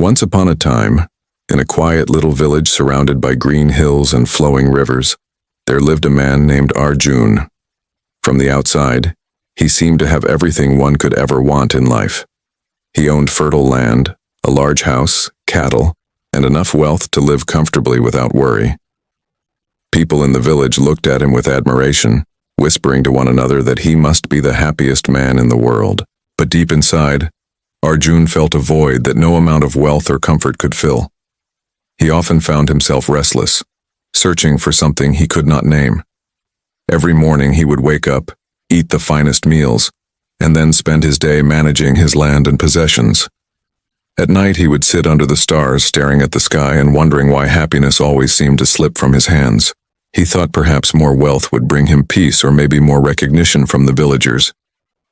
Once upon a time, in a quiet little village surrounded by green hills and flowing rivers, there lived a man named Arjun. From the outside, he seemed to have everything one could ever want in life. He owned fertile land, a large house, cattle, and enough wealth to live comfortably without worry. People in the village looked at him with admiration, whispering to one another that he must be the happiest man in the world. But deep inside, Arjun felt a void that no amount of wealth or comfort could fill. He often found himself restless, searching for something he could not name. Every morning he would wake up, eat the finest meals, and then spend his day managing his land and possessions. At night he would sit under the stars staring at the sky and wondering why happiness always seemed to slip from his hands. He thought perhaps more wealth would bring him peace or maybe more recognition from the villagers.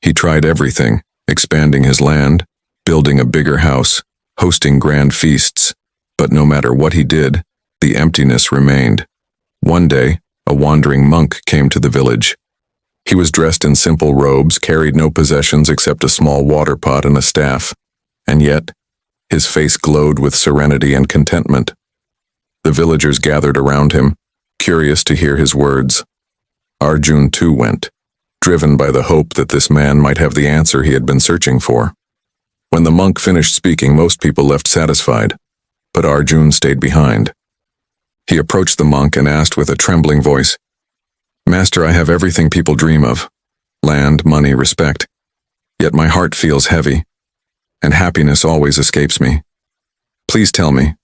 He tried everything, expanding his land, building a bigger house, hosting grand feasts, but no matter what he did, the emptiness remained. One day, a wandering monk came to the village. He was dressed in simple robes, carried no possessions except a small water pot and a staff, and yet, his face glowed with serenity and contentment. The villagers gathered around him, curious to hear his words. Arjun too went, driven by the hope that this man might have the answer he had been searching for. When the monk finished speaking, most people left satisfied, but Arjun stayed behind. He approached the monk and asked with a trembling voice, "Master, I have everything people dream of, land, money, respect, yet my heart feels heavy, and happiness always escapes me. Please tell me,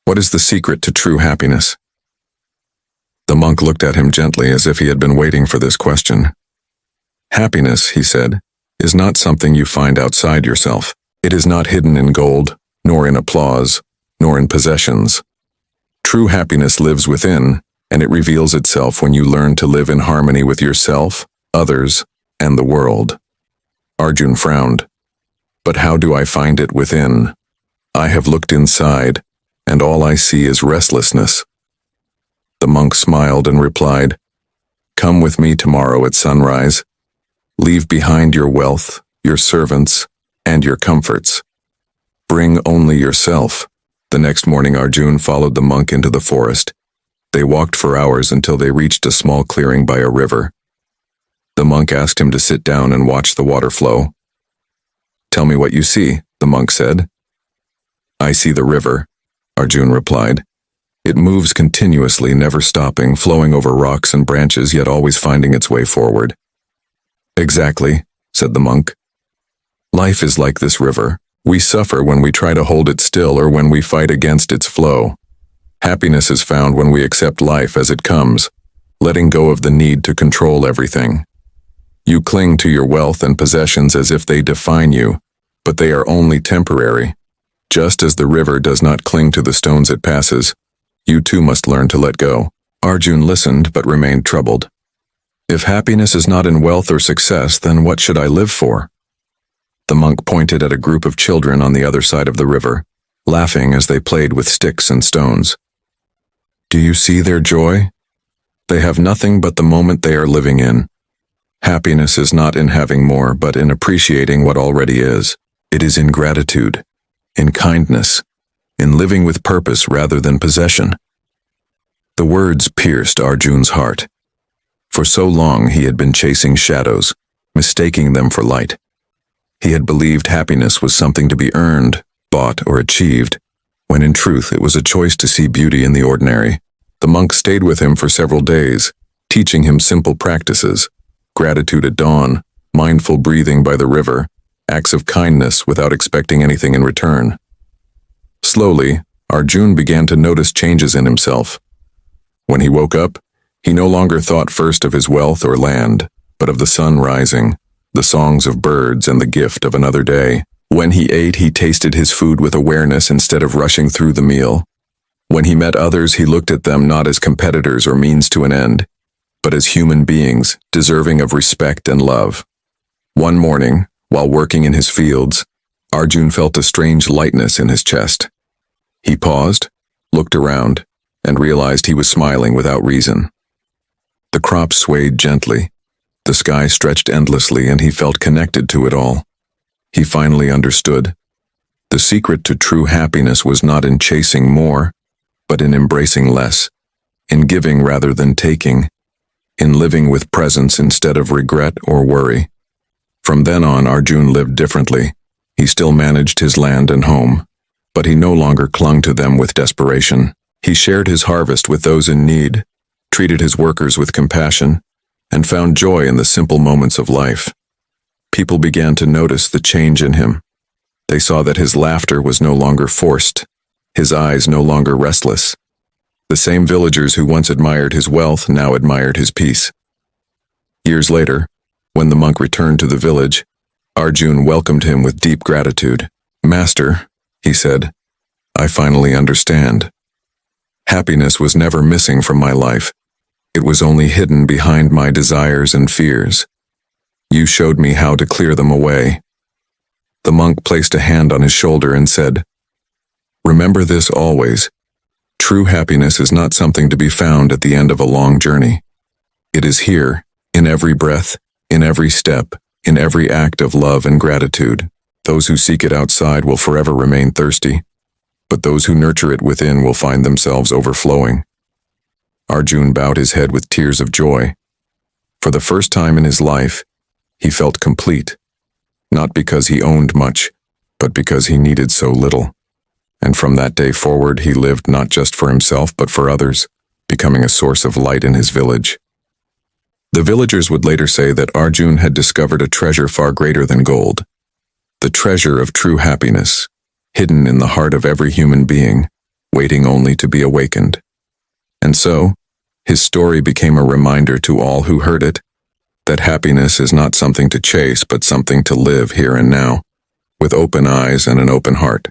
what is the secret to true happiness?" The monk looked at him gently as if he had been waiting for this question. "Happiness," he said, "is not something you find outside yourself. It is not hidden in gold, nor in applause, nor in possessions. True happiness lives within, and it reveals itself when you learn to live in harmony with yourself, others, and the world." Arjun frowned. "But how do I find it within? I have looked inside, and all I see is restlessness." The monk smiled and replied, "Come with me tomorrow at sunrise. Leave behind your wealth, your servants, and your comforts. Bring only yourself." The next morning Arjun followed the monk into the forest. They walked for hours until they reached a small clearing by a river. The monk asked him to sit down and watch the water flow. "Tell me what you see," the monk said. "I see the river," Arjun replied. "It moves continuously, never stopping, flowing over rocks and branches, yet always finding its way forward." "Exactly," said the monk. "Life is like this river. We suffer when we try to hold it still or when we fight against its flow. Happiness is found when we accept life as it comes, letting go of the need to control everything. You cling to your wealth and possessions as if they define you, but they are only temporary. Just as the river does not cling to the stones it passes, you too must learn to let go." Arjun listened but remained troubled. "If happiness is not in wealth or success, then what should I live for?" The monk pointed at a group of children on the other side of the river, laughing as they played with sticks and stones. "Do you see their joy? They have nothing but the moment they are living in. Happiness is not in having more, but in appreciating what already is. It is in gratitude, in kindness, in living with purpose rather than possession." The words pierced Arjun's heart. For so long he had been chasing shadows, mistaking them for light. He had believed happiness was something to be earned, bought, or achieved, when in truth it was a choice to see beauty in the ordinary. The monk stayed with him for several days, teaching him simple practices: gratitude at dawn, mindful breathing by the river, acts of kindness without expecting anything in return. Slowly, Arjun began to notice changes in himself. When he woke up, he no longer thought first of his wealth or land, but of the sun rising, the songs of birds, and the gift of another day. When he ate, he tasted his food with awareness instead of rushing through the meal. When he met others, he looked at them not as competitors or means to an end, but as human beings, deserving of respect and love. One morning, while working in his fields, Arjun felt a strange lightness in his chest. He paused, looked around, and realized he was smiling without reason. The crops swayed gently. The sky stretched endlessly, and he felt connected to it all. He finally understood. The secret to true happiness was not in chasing more, but in embracing less, in giving rather than taking, in living with presence instead of regret or worry. From then on, Arjun lived differently. He still managed his land and home, but he no longer clung to them with desperation. He shared his harvest with those in need, treated his workers with compassion, and found joy in the simple moments of life. People began to notice the change in him. They saw that his laughter was no longer forced, his eyes no longer restless. The same villagers who once admired his wealth now admired his peace. Years later, when the monk returned to the village, Arjun welcomed him with deep gratitude. "Master," he said, "I finally understand. Happiness was never missing from my life. It was only hidden behind my desires and fears. You showed me how to clear them away." The monk placed a hand on his shoulder and said, "Remember this always. True happiness is not something to be found at the end of a long journey. It is here, in every breath, in every step, in every act of love and gratitude. Those who seek it outside will forever remain thirsty, but those who nurture it within will find themselves overflowing." Arjun bowed his head with tears of joy. For the first time in his life, he felt complete, not because he owned much, but because he needed so little. And from that day forward, he lived not just for himself, but for others, becoming a source of light in his village. The villagers would later say that Arjun had discovered a treasure far greater than gold, the treasure of true happiness, hidden in the heart of every human being, waiting only to be awakened. And so, his story became a reminder to all who heard it that happiness is not something to chase, but something to live here and now, with open eyes and an open heart.